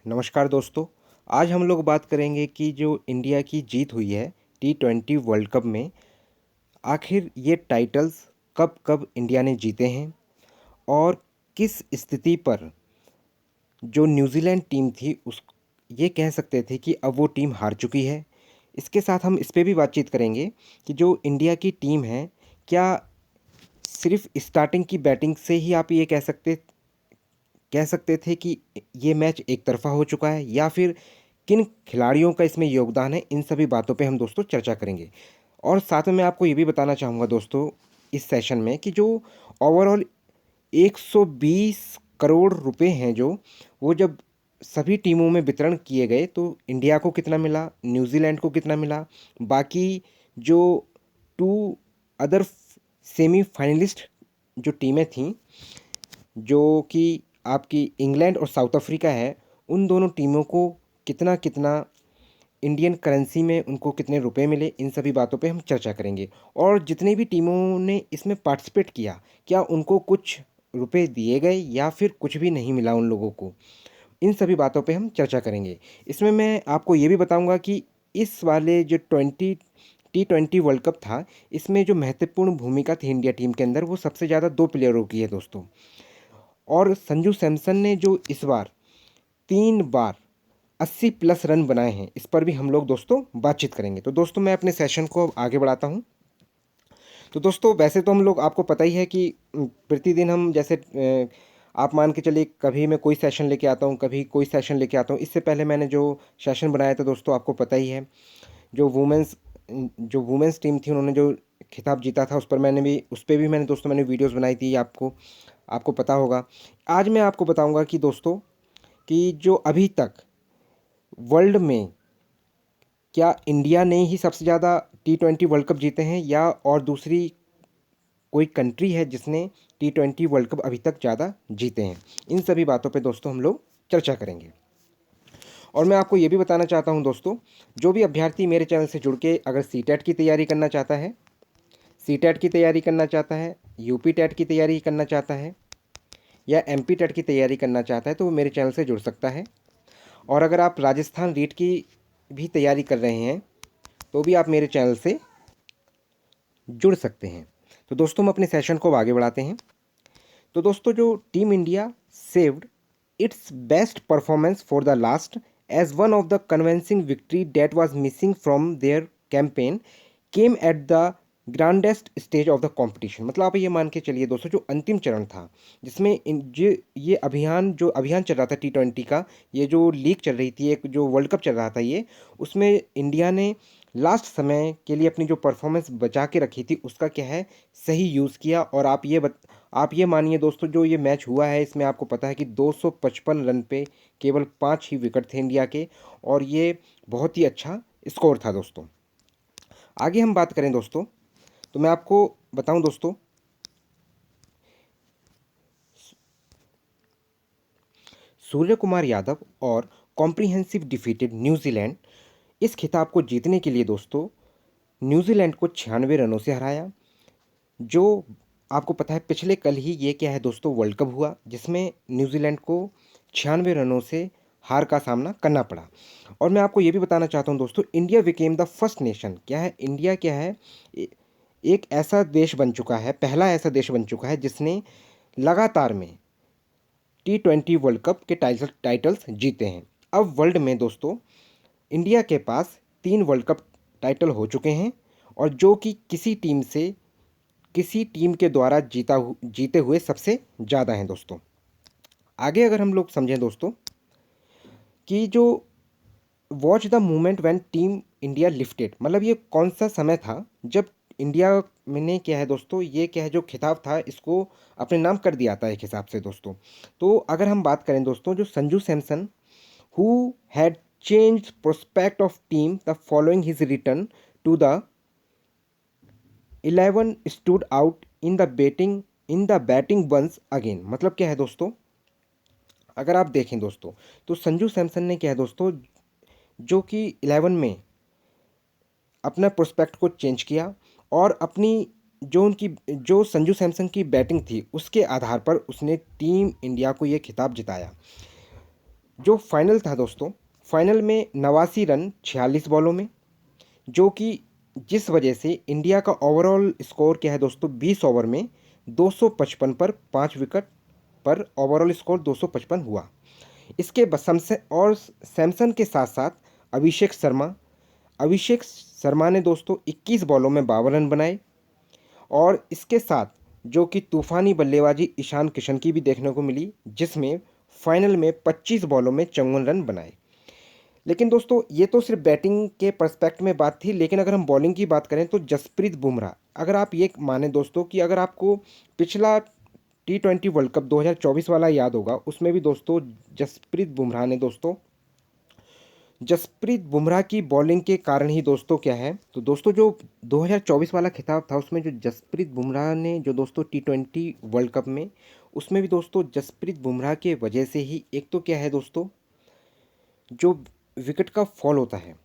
नमस्कार दोस्तों। आज हम लोग बात करेंगे कि जो इंडिया की जीत हुई है T20 वर्ल्ड कप में, आखिर ये टाइटल्स कब कब इंडिया ने जीते हैं और किस स्थिति पर जो न्यूजीलैंड टीम थी उस ये कह सकते थे कि अब वो टीम हार चुकी है। इसके साथ हम इस पे भी बातचीत करेंगे कि जो इंडिया की टीम है, क्या सिर्फ स्टार्टिंग की बैटिंग से ही आप ये कह सकते थे कि ये मैच एक तरफ़ा हो चुका है, या फिर किन खिलाड़ियों का इसमें योगदान है। इन सभी बातों पे हम दोस्तों चर्चा करेंगे। और साथ में मैं आपको ये भी बताना चाहूँगा दोस्तों इस सेशन में कि जो ओवरऑल 120 करोड़ रुपए हैं, जो वो जब सभी टीमों में वितरण किए गए तो इंडिया को कितना मिला, न्यूजीलैंड को कितना मिला, बाकी जो टू अदर सेमीफाइनलिस्ट जो टीमें थीं, जो कि आपकी इंग्लैंड और साउथ अफ्रीका है, उन दोनों टीमों को कितना कितना इंडियन करेंसी में उनको कितने रुपए मिले, इन सभी बातों पे हम चर्चा करेंगे। और जितनी भी टीमों ने इसमें पार्टिसिपेट किया, क्या उनको कुछ रुपए दिए गए या फिर कुछ भी नहीं मिला उन लोगों को, इन सभी बातों पे हम चर्चा करेंगे। इसमें मैं आपको ये भी बताऊंगा कि इस वाले जो T20 वर्ल्ड कप था, इसमें जो महत्वपूर्ण भूमिका थी इंडिया टीम के अंदर, वो सबसे ज़्यादा दो प्लेयरों की है दोस्तों। और संजू सैमसन ने जो इस बार 3 बार 80 प्लस रन बनाए हैं, इस पर भी हम लोग दोस्तों बातचीत करेंगे। तो दोस्तों मैं अपने सेशन को अब आगे बढ़ाता हूँ। तो दोस्तों वैसे तो हम लोग, आपको पता ही है कि प्रतिदिन हम जैसे आप मान के चलिए, कभी मैं कोई सेशन लेके आता हूँ, कभी कोई सेशन लेके आता हूँ। इससे पहले मैंने जो सेशन बनाया था दोस्तों, आपको पता ही है, जो वुमेंस टीम थी, उन्होंने जो खिताब जीता था, उस पर भी मैंने दोस्तों मैंने वीडियोज़ बनाई थी। आपको आपको पता होगा। आज मैं आपको बताऊंगा कि दोस्तों, कि जो अभी तक वर्ल्ड में, क्या इंडिया ने ही सबसे ज़्यादा T20 वर्ल्ड कप जीते हैं, या और दूसरी कोई कंट्री है जिसने T20 वर्ल्ड कप अभी तक ज़्यादा जीते हैं। इन सभी बातों पे दोस्तों हम लोग चर्चा करेंगे। और मैं आपको ये भी बताना चाहता हूँ दोस्तों, जो भी अभ्यर्थी मेरे चैनल से जुड़ के अगर CTET की तैयारी करना चाहता है, CTET की तैयारी करना चाहता है, UP टेट की तैयारी करना चाहता है, या MP टेट की तैयारी करना चाहता है, तो वो मेरे चैनल से जुड़ सकता है। और अगर आप राजस्थान रीट की भी तैयारी कर रहे हैं, तो भी आप मेरे चैनल से जुड़ सकते हैं। तो दोस्तों हम अपने सेशन को आगे बढ़ाते हैं। तो दोस्तों, जो team India saved its best performance for the last, as one of the convincing victory that was missing from their campaign came at the grandest stage of the competition. मतलब आप ये मान के चलिए दोस्तों, जो अंतिम चरण था, जिसमें ये अभियान चल रहा था T20 का, ये जो लीग चल रही थी, एक जो वर्ल्ड कप चल रहा था, ये उसमें इंडिया ने लास्ट समय के लिए अपनी जो परफॉर्मेंस बचा के रखी थी, उसका क्या है, सही यूज़ किया। और आप ये मानिए दोस्तों, जो ये मैच हुआ है, इसमें आपको पता है कि 255 रन पे केवल 5 ही विकेट थे इंडिया के, और ये बहुत ही अच्छा स्कोर था दोस्तों। आगे हम बात करें दोस्तों, तो मैं आपको बताऊं दोस्तों, सूर्य कुमार यादव और कॉम्प्रिहेंसिव डिफीटेड न्यूजीलैंड इस खिताब को जीतने के लिए दोस्तों न्यूजीलैंड को 96 रनों से हराया। जो आपको पता है, पिछले कल ही ये क्या है दोस्तों, वर्ल्ड कप हुआ, जिसमें न्यूजीलैंड को 96 रनों से हार का सामना करना पड़ा। और मैं आपको ये भी बताना चाहता हूँ दोस्तों, India became the first nation, क्या है इंडिया, क्या है एक ऐसा देश बन चुका है, पहला ऐसा देश बन चुका है जिसने लगातार में T20 वर्ल्ड कप के टाइटल्स जीते हैं। अब वर्ल्ड में दोस्तों इंडिया के पास 3 वर्ल्ड कप टाइटल हो चुके हैं, और जो कि किसी टीम के द्वारा जीते हुए सबसे ज़्यादा हैं दोस्तों। आगे अगर हम लोग समझें दोस्तों, कि जो watch the movement when team India lifted, मतलब ये कौन सा समय था जब इंडिया ने क्या है दोस्तों, ये क्या है, जो खिताब था, इसको अपने नाम कर दिया था एक हिसाब से दोस्तों। तो अगर हम बात करें दोस्तों, जो Sanju Samson who had changed prospect of team the following his return to the 11 stood out in the batting once again। मतलब क्या है दोस्तों, अगर आप देखें दोस्तों, तो संजू सैमसन ने क्या है दोस्तों, जो कि 11 में अपना प्रोस्पेक्ट को चेंज किया, और अपनी जो संजू सैमसन की बैटिंग थी, उसके आधार पर उसने टीम इंडिया को ये खिताब जिताया। जो फाइनल था दोस्तों, फाइनल में 89 रन 46 बॉलों में, जो कि जिस वजह से इंडिया का ओवरऑल स्कोर क्या है दोस्तों, 20 ओवर में 255 पर 5 विकेट पर ओवरऑल स्कोर 255 हुआ। इसके और सैमसन के साथ साथ अभिषेक शर्मा ने दोस्तों 21 बॉलों में 52 रन बनाए। और इसके साथ जो कि तूफानी बल्लेबाजी ईशान किशन की भी देखने को मिली, जिसमें फाइनल में 25 बॉलों में 54 रन बनाए। लेकिन दोस्तों ये तो सिर्फ बैटिंग के पर्सपेक्ट में बात थी, लेकिन अगर हम बॉलिंग की बात करें तो जसप्रीत बुमराह, अगर आप ये माने दोस्तों कि अगर आपको पिछला T20 वर्ल्ड कप 2024 वाला याद होगा, उसमें भी दोस्तों जसप्रीत बुमराह की बॉलिंग के कारण ही दोस्तों क्या है, तो दोस्तों जो 2024 वाला खिताब था उसमें जो जसप्रीत बुमराह ने जो दोस्तों T20 वर्ल्ड कप में, उसमें भी दोस्तों जसप्रीत बुमराह के वजह से ही एक तो क्या है दोस्तों, जो विकेट का फॉल होता है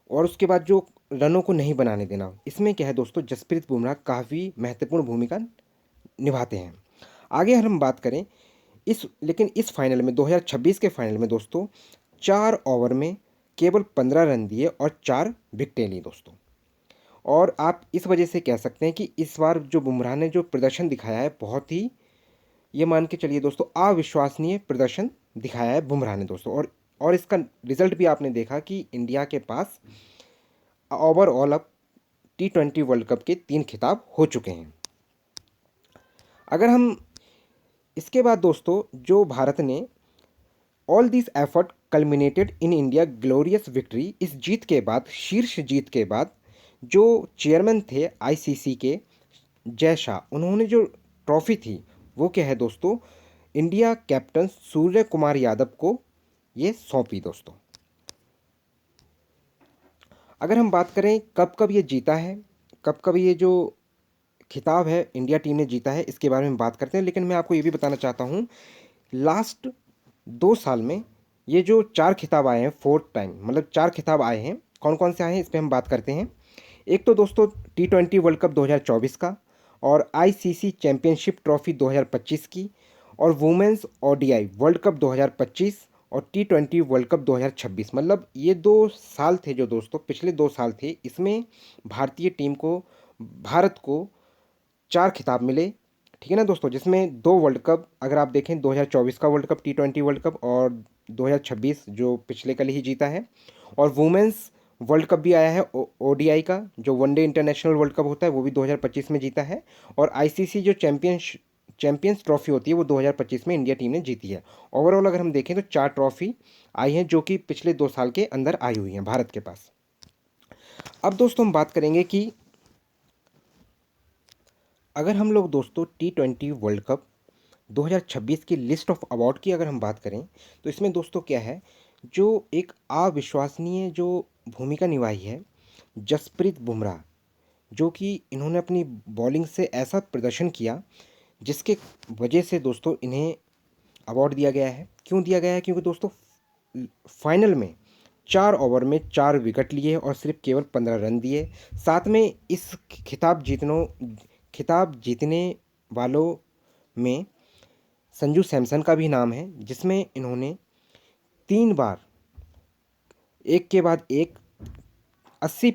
और उसके बाद जो रनों को नहीं बनाने देना, इसमें क्या है दोस्तों, जसप्रीत बुमराह काफ़ी महत्वपूर्ण भूमिका निभाते हैं। आगे हम बात करें इस फाइनल में 2026 के फाइनल में दोस्तों 4 ओवर में केवल 15 रन दिए और 4 विकेटें ली दोस्तों। और आप इस वजह से कह सकते हैं कि इस बार जो बुमराह ने जो प्रदर्शन दिखाया है, बहुत ही, ये मान के चलिए दोस्तों, अविश्वसनीय प्रदर्शन दिखाया है बुमराह ने दोस्तों। और इसका रिजल्ट भी आपने देखा कि इंडिया के पास ओवरऑल अब T20 वर्ल्ड कप के 3 खिताब हो चुके हैं। अगर हम इसके बाद दोस्तों जो भारत ने all this effort culminated in India glorious victory, इस जीत के बाद, शीर्ष जीत के बाद, जो चेयरमैन थे आईसीसी के जय शाह, उन्होंने जो ट्रॉफी थी वो क्या है दोस्तों, इंडिया कैप्टन सूर्य कुमार यादव को ये सौंपी दोस्तों। अगर हम बात करें कब कब ये जीता है, कब कब ये जो खिताब है इंडिया टीम ने जीता है, इसके बारे में बात करते हैं। लेकिन मैं आपको ये भी बताना चाहता हूँ, लास्ट 2 साल में ये जो 4 खिताब आए हैं, फोर्थ टाइम, मतलब 4 खिताब आए हैं, कौन कौन से आए हैं इस पर हम बात करते हैं। एक तो दोस्तों T20 वर्ल्ड कप 2024 का, और आईसीसी चैंपियनशिप ट्रॉफी 2025 की, और वुमेंस ओडीआई वर्ल्ड कप 2025, और T20 वर्ल्ड कप 2026। मतलब ये 2 साल थे जो दोस्तों, पिछले 2 साल थे, इसमें भारतीय टीम को, भारत को 4 खिताब मिले, ठीक है ना दोस्तों, जिसमें 2 वर्ल्ड कप, अगर आप देखें 2024 का world cup T20 world cup, और 2026 जो पिछले कल ही जीता है, और वुमेंस वर्ल्ड कप भी आया है ओडीआई का, जो वनडे इंटरनेशनल वर्ल्ड कप होता है, वो भी 2025 में जीता है, और आईसीसी जो चैंपियंस ट्रॉफी होती है वो 2025 में इंडिया टीम ने जीती है। ओवरऑल अगर हम देखें तो 4 ट्रॉफी आई हैं, जो कि पिछले 2 साल के अंदर आई हुई हैं भारत के पास। अब दोस्तों हम बात करेंगे कि अगर हम लोग दोस्तों T20 वर्ल्ड कप 2026 की लिस्ट ऑफ अवार्ड की अगर हम बात करें, तो इसमें दोस्तों क्या है, जो एक अविश्वसनीय जो भूमिका निभाई है जसप्रीत बुमराह, जो कि इन्होंने अपनी बॉलिंग से ऐसा प्रदर्शन किया जिसके वजह से दोस्तों इन्हें अवार्ड दिया गया है। क्यों दिया गया है, क्योंकि दोस्तों फाइनल में 4 ओवर में 4 विकेट लिए और सिर्फ केवल 15 रन दिए। साथ में इस खिताब जीतने वालों में संजू सैमसन का भी नाम है, जिसमें इन्होंने 3 बार एक के बाद एक 80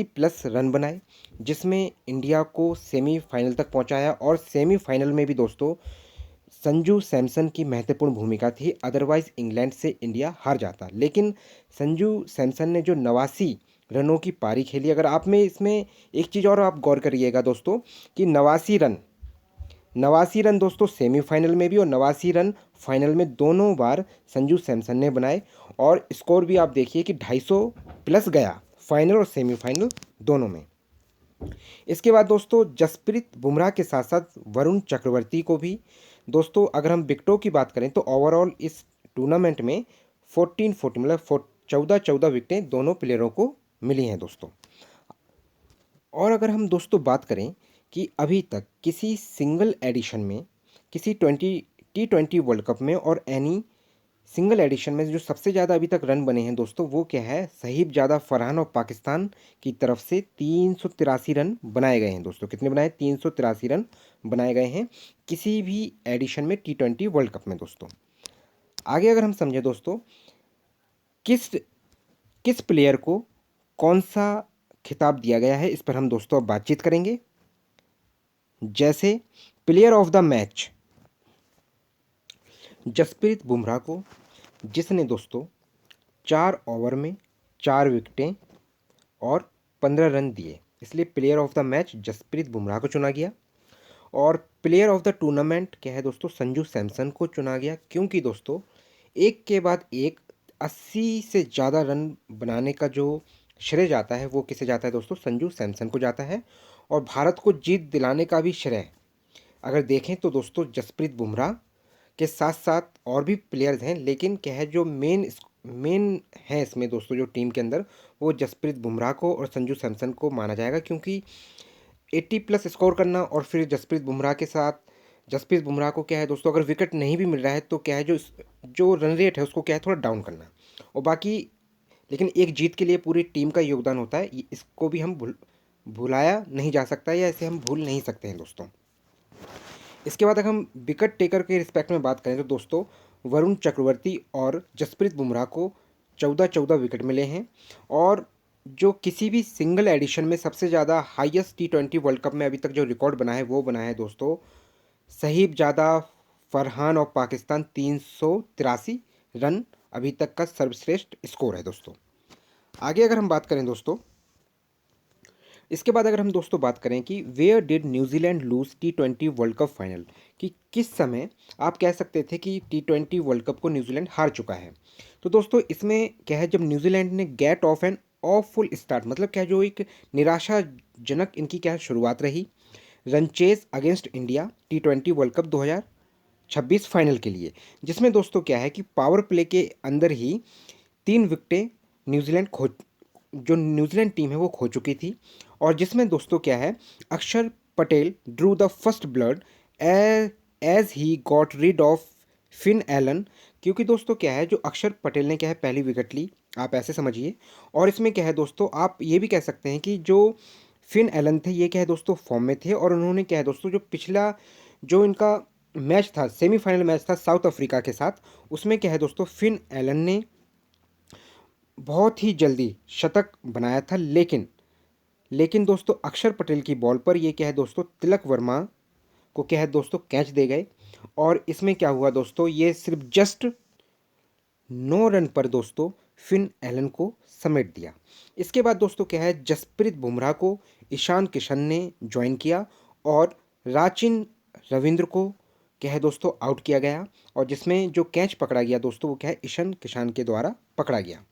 प्लस रन बनाए, जिसमें इंडिया को सेमीफाइनल तक पहुंचाया। और सेमीफाइनल में भी दोस्तों संजू सैमसन की महत्वपूर्ण भूमिका थी, अदरवाइज़ इंग्लैंड से इंडिया हार जाता। लेकिन संजू सैमसन ने जो 89 रनों की पारी खेली, अगर आप में इसमें एक चीज़ और आप गौर करिएगा दोस्तों, कि 89 रन दोस्तों सेमीफाइनल में भी, और 89 रन फाइनल में, दोनों बार संजू सैमसन ने बनाए। और स्कोर भी आप देखिए कि 250 प्लस गया फाइनल और सेमीफाइनल दोनों में। इसके बाद दोस्तों जसप्रीत बुमराह के साथ साथ वरुण चक्रवर्ती को भी दोस्तों, अगर हम विकेटों की बात करें तो ओवरऑल इस टूर्नामेंट में 14 मतलब 14 विकेटें दोनों प्लेयरों को मिली हैं दोस्तों। और अगर हम दोस्तों बात करें कि अभी तक किसी सिंगल एडिशन में, किसी T20 वर्ल्ड कप में और एनी सिंगल एडिशन में जो सबसे ज़्यादा अभी तक रन बने हैं दोस्तों, वो क्या है, सहीब जादा फरहान और पाकिस्तान की तरफ से 383 रन बनाए गए हैं दोस्तों। कितने बनाए, 383 रन बनाए गए हैं किसी भी एडिशन में T20 वर्ल्ड कप में दोस्तों। आगे अगर हम समझें दोस्तों, किस किस प्लेयर को कौन सा खिताब दिया गया है, इस पर हम दोस्तों अब बातचीत करेंगे। जैसे player of the match Jasprit Bumrah को, जिसने दोस्तों 4 ओवर में 4 विकेटें और 15 रन दिए, इसलिए player of the match Jasprit Bumrah को चुना गया। और प्लेयर ऑफ द टूर्नामेंट क्या है दोस्तों, संजू सैमसन को चुना गया, क्योंकि दोस्तों एक के बाद एक 80 से ज़्यादा रन बनाने का जो श्रेय जाता है वो किसे जाता है दोस्तों, संजू सैमसन को जाता है। और भारत को जीत दिलाने का भी श्रेय अगर देखें तो दोस्तों जसप्रीत बुमराह के साथ साथ और भी प्लेयर्स हैं, लेकिन क्या है जो मेन है इसमें दोस्तों जो टीम के अंदर, वो जसप्रीत बुमराह को और संजू सैमसन को माना जाएगा। क्योंकि 80+ स्कोर करना और फिर जसप्रीत बुमराह के साथ, जसप्रीत बुमराह को क्या है दोस्तों अगर विकेट नहीं भी मिल रहा है तो क्या है जो जो रन रेट है उसको क्या है थोड़ा डाउन करना। और बाकी लेकिन एक जीत के लिए पूरी टीम का योगदान होता है, इसको भी हम भुलाया नहीं जा सकता, या इसे हम भूल नहीं सकते हैं दोस्तों। इसके बाद अगर हम विकेट टेकर के रिस्पेक्ट में बात करें तो दोस्तों वरुण चक्रवर्ती और जसप्रीत बुमराह को 14-14 विकेट मिले हैं। और जो किसी भी सिंगल एडिशन में सबसे ज़्यादा हाईएस्ट T20 वर्ल्ड कप में अभी तक जो रिकॉर्ड बना है वो बना है दोस्तों सहीबजादा फरहान ऑफ पाकिस्तान, 383 रन अभी तक का सर्वश्रेष्ठ स्कोर है दोस्तों। आगे अगर हम बात करें दोस्तों, इसके बाद अगर हम दोस्तों बात करें कि where did New Zealand lose T20 world cup final, कि किस समय आप कह सकते थे कि T20 वर्ल्ड कप को न्यूजीलैंड हार चुका है। तो दोस्तों इसमें क्या है, जब न्यूजीलैंड ने get off an awful start, मतलब क्या जो एक निराशाजनक इनकी क्या शुरुआत रही run chase against India T20 world cup 2026 final के लिए, जिसमें दोस्तों क्या है कि पावर प्ले के अंदर ही 3 विकेटें न्यूजीलैंड खो जो न्यूजीलैंड टीम है वो खो चुकी थी। और जिसमें दोस्तों क्या है Akshar Patel drew the first blood as he got rid of Finn Allen, क्योंकि दोस्तों क्या है जो अक्षर पटेल ने क्या है पहली विकेट ली, आप ऐसे समझिए। और इसमें क्या है दोस्तों आप ये भी कह सकते हैं कि जो फिन एलन थे ये क्या है दोस्तों फॉर्म में थे, और उन्होंने क्या है दोस्तों जो पिछला जो इनका मैच था, सेमीफाइनल मैच था साउथ अफ्रीका के साथ, उसमें क्या है दोस्तों फिन एलन ने बहुत ही जल्दी शतक बनाया था। लेकिन दोस्तों अक्षर पटेल की बॉल पर ये क्या है दोस्तों तिलक वर्मा को क्या है दोस्तों कैच दे गए, और इसमें क्या हुआ दोस्तों ये सिर्फ जस्ट 9 रन पर दोस्तों फिन एलन को समेट दिया। इसके बाद दोस्तों क्या है जसप्रीत बुमराह को ईशान किशन ने ज्वाइन किया और राचिन रविंद्र को क्या है दोस्तों आउट किया गया, और जिसमें जो कैच पकड़ा गया दोस्तों वो क्या है ईशान किशन के द्वारा पकड़ा गया।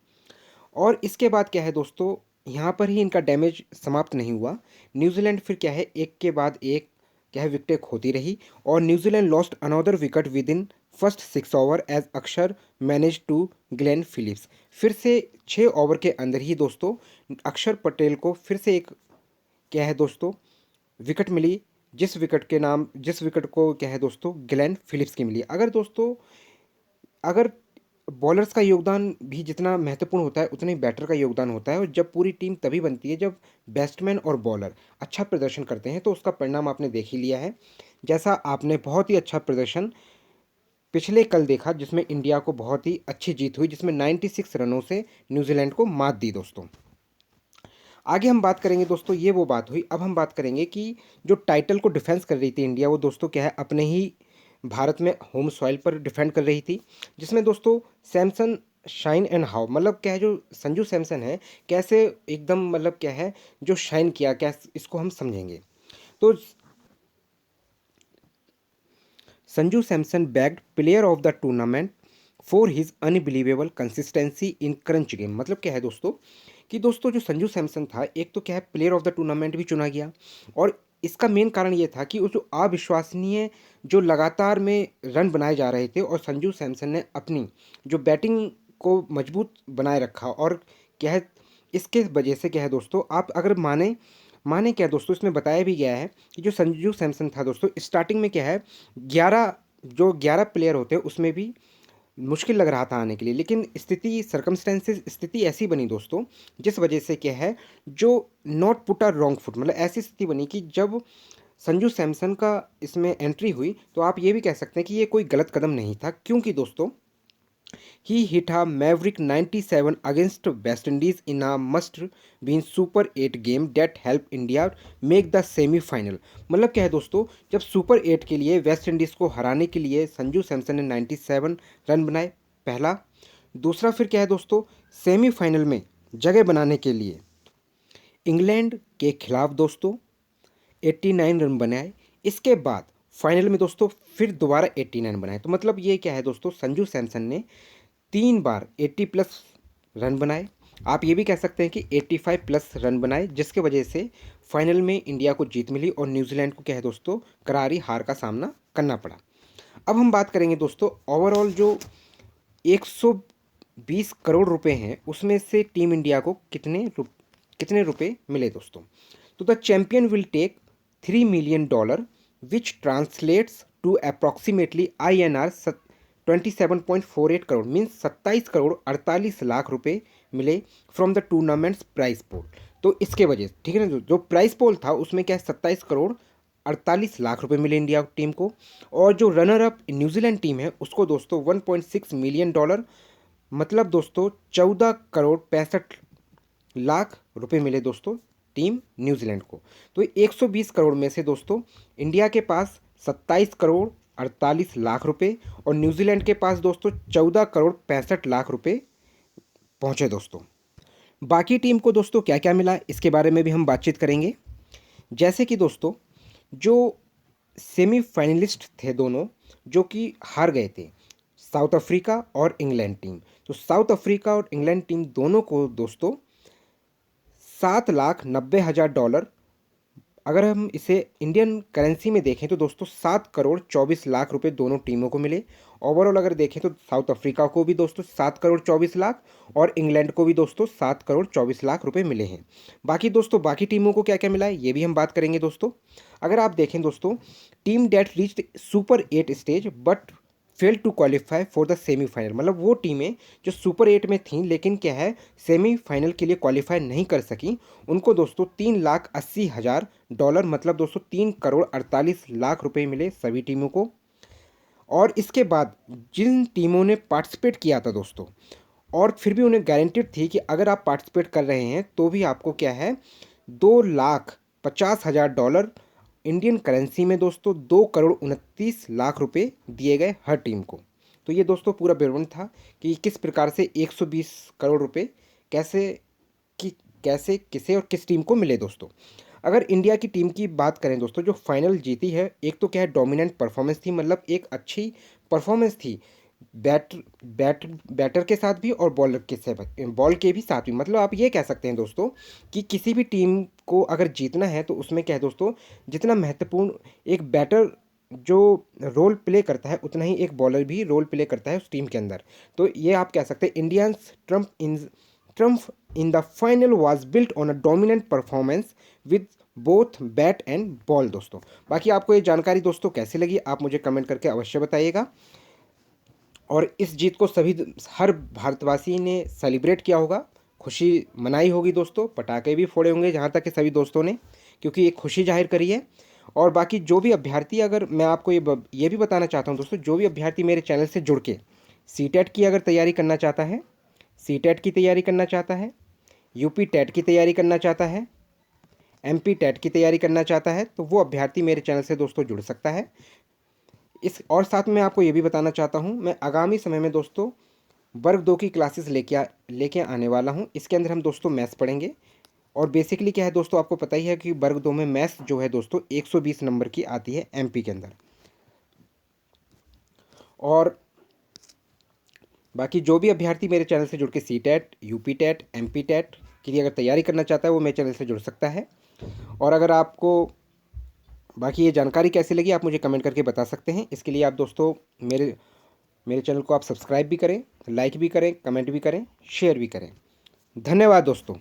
और इसके बाद क्या है दोस्तों यहाँ पर ही इनका डैमेज समाप्त नहीं हुआ, न्यूजीलैंड फिर क्या है एक के बाद एक क्या है विकेटें खोती रही, और New Zealand lost another wicket within first 6 over as Akshar manage to Glenn Phillips. फिर से 6 ओवर के अंदर ही दोस्तों अक्षर पटेल को फिर से एक क्या है दोस्तों विकेट मिली, जिस विकेट को क्या है दोस्तों ग्लेन फिलिप्स की मिली। अगर बॉलर्स का योगदान भी जितना महत्वपूर्ण होता है उतना ही बैटर का योगदान होता है, और जब पूरी टीम तभी बनती है जब बैट्समैन और बॉलर अच्छा प्रदर्शन करते हैं, तो उसका परिणाम आपने देख ही लिया है। जैसा आपने बहुत ही अच्छा प्रदर्शन पिछले कल देखा जिसमें इंडिया को बहुत ही अच्छी जीत हुई, जिसमें 96 रनों से न्यूजीलैंड को मात दी दोस्तों। आगे हम बात करेंगे दोस्तों, ये वो बात हुई। अब हम बात करेंगे कि जो टाइटल को डिफेंस कर रही थी इंडिया, वो दोस्तों क्या है अपने ही भारत में होम सॉइल पर डिफेंड कर रही थी, जिसमें दोस्तों सैमसन शाइन एंड हाउ, मतलब क्या है जो संजू सैमसन है कैसे एकदम मतलब क्या है जो शाइन किया, क्या इसको हम समझेंगे। तो Sanju Samson bagged player of the tournament for his unbelievable consistency in crunch game, मतलब क्या है दोस्तों कि दोस्तों जो संजू सैमसन था एक तो क्या है प्लेयर ऑफ द टूर्नामेंट भी चुना गया, और इसका मेन कारण ये था कि उस जो अविश्वसनीय जो लगातार में रन बनाए जा रहे थे, और संजू सैमसन ने अपनी जो बैटिंग को मजबूत बनाए रखा, और क्या है इसके वजह से क्या है दोस्तों आप अगर माने क्या दोस्तों इसमें बताया भी गया है कि जो संजू सैमसन था दोस्तों स्टार्टिंग में क्या है 11 प्लेयर होते हैं उसमें भी मुश्किल लग रहा था आने के लिए, लेकिन स्थिति ऐसी बनी दोस्तों जिस वजह से क्या है जो not put a wrong foot, मतलब ऐसी स्थिति बनी कि जब संजू सैमसन का इसमें एंट्री हुई तो आप ये भी कह सकते हैं कि ये कोई गलत कदम नहीं था, क्योंकि दोस्तों He hit a maverick 97 against West Indies in a must-win Super 8 game that helped India make the semi-final। मतलब क्या है दोस्तों, जब सुपर 8 के लिए वेस्ट इंडीज़ को हराने के लिए संजू सैमसन ने 97 रन बनाए, पहला। दूसरा फिर क्या है दोस्तों, सेमीफाइनल में जगह बनाने के लिए इंग्लैंड के खिलाफ दोस्तों 89 रन बनाए। इसके बाद फाइनल में दोस्तों फिर दोबारा 89 बनाए। तो मतलब ये क्या है दोस्तों, संजू सैमसन ने 3 बार 80+ रन बनाए। आप ये भी कह सकते हैं कि 85+ रन बनाए, जिसके वजह से फाइनल में इंडिया को जीत मिली और न्यूजीलैंड को क्या है दोस्तों, करारी हार का सामना करना पड़ा। अब हम बात करेंगे दोस्तों ओवरऑल जो 120 करोड़ रुपए हैं, उसमें से टीम इंडिया को कितने रुपए मिले दोस्तों। तो the champion will take $3 million, which translates to approximately INR 27.48 crore, means 27 crore 48 lakh रुपए मिले from the tournaments price pool. तो इसके वजह से ठीक है ना, जो प्राइस पोल था उसमें क्या है 27 करोड़ 48 लाख रुपए मिले इंडिया टीम को। और जो रनर अप न्यूजीलैंड टीम है उसको दोस्तों $1.6 मिलियन, मतलब दोस्तों 14 करोड़ 65 लाख रुपए मिले दोस्तों टीम न्यूजीलैंड को। तो 120 करोड़ में से दोस्तों इंडिया के पास 27 करोड़ 48 लाख रुपए और न्यूजीलैंड के पास दोस्तों 14 करोड़ 65 लाख रुपए पहुंचे दोस्तों। बाकी टीम को दोस्तों क्या क्या मिला इसके बारे में भी हम बातचीत करेंगे। जैसे कि दोस्तों जो सेमीफाइनलिस्ट थे दोनों, जो कि हार गए थे, साउथ अफ्रीका और इंग्लैंड टीम। तो साउथ अफ्रीका और इंग्लैंड टीम दोनों को दोस्तों $7,90,000, अगर हम इसे इंडियन करेंसी में देखें तो दोस्तों 7 करोड़ 24 लाख रुपए दोनों टीमों को मिले। ओवरऑल अगर देखें तो साउथ अफ्रीका को भी दोस्तों 7 करोड़ 24 लाख और इंग्लैंड को भी दोस्तों 7 करोड़ 24 लाख रुपए मिले हैं। बाकी दोस्तों बाकी टीमों को क्या क्या मिला है ये भी हम बात करेंगे दोस्तों। अगर आप देखें दोस्तों, team that reached super 8 stage but fail to qualify for the semifinal, मतलब वो टीमें जो सुपर 8 में थीं लेकिन क्या है सेमीफाइनल के लिए क्वालिफाई नहीं कर सकी, उनको दोस्तों $3,80,000, मतलब दोस्तों 3 करोड़ 48 लाख रुपए मिले सभी टीमों को। और इसके बाद जिन टीमों ने पार्टिसिपेट किया था दोस्तों, और फिर भी उन्हें गारंटेड थी कि अगर आप पार्टिसिपेट कर रहे हैं तो भी आपको क्या है $2,50,000 इंडियन करेंसी में दोस्तों 2 करोड़ 29 लाख रुपए दिए गए हर टीम को। तो ये दोस्तों पूरा विवरण था कि किस प्रकार से 120 करोड़ रुपए कैसे किसे और किस टीम को मिले दोस्तों। अगर इंडिया की टीम की बात करें दोस्तों, जो फाइनल जीती है, एक तो क्या है डोमिनेंट परफॉर्मेंस थी, मतलब एक अच्छी परफॉर्मेंस थी बैटर के साथ भी और बॉल के भी साथ भी। मतलब आप ये कह सकते हैं दोस्तों कि किसी भी टीम को अगर जीतना है तो उसमें क्या है दोस्तों, जितना महत्वपूर्ण एक बैटर जो रोल प्ले करता है उतना ही एक बॉलर भी रोल प्ले करता है उस टीम के अंदर। तो ये आप कह सकते हैं Indians Trump in the final was built on a dominant performance with both bat and ball दोस्तों। बाकी आपको ये जानकारी दोस्तों कैसी लगी आप मुझे कमेंट करके अवश्य बताइएगा। और इस जीत को हर भारतवासी ने सेलिब्रेट किया होगा, खुशी मनाई होगी दोस्तों, पटाखे भी फोड़े होंगे जहाँ तक कि सभी दोस्तों ने, क्योंकि एक खुशी जाहिर करी है। और बाकी जो भी अभ्यर्थी, अगर मैं आपको ये भी बताना चाहता हूँ दोस्तों, जो भी अभ्यर्थी मेरे चैनल से जुड़ के सीटेट की अगर तैयारी करना चाहता है, सीटेट की तैयारी करना चाहता है, यूपी टेट की तैयारी करना चाहता है, एमपी टेट की तैयारी करना चाहता है, तो वो अभ्यर्थी मेरे चैनल से दोस्तों जुड़ सकता है। और साथ में आपको ये भी बताना चाहता हूँ, मैं आगामी समय में दोस्तों वर्ग 2 की क्लासेस लेके आने वाला हूँ। इसके अंदर हम दोस्तों मैथ्स पढ़ेंगे। और बेसिकली क्या है दोस्तों, आपको पता ही है कि वर्ग 2 में मैथ्स जो है दोस्तों 120 नंबर की आती है एमपी के अंदर। और बाकी जो भी अभ्यर्थी मेरे चैनल से जुड़ के CTET, UP TET, MP TET के लिए अगर तैयारी करना चाहता है वो मेरे चैनल से जुड़ सकता है। और अगर आपको बाकी ये जानकारी कैसी लगी आप मुझे कमेंट करके बता सकते हैं। इसके लिए आप दोस्तों मेरे चैनल को आप सब्सक्राइब भी करें, लाइक भी करें, कमेंट भी करें, शेयर भी करें। धन्यवाद दोस्तों।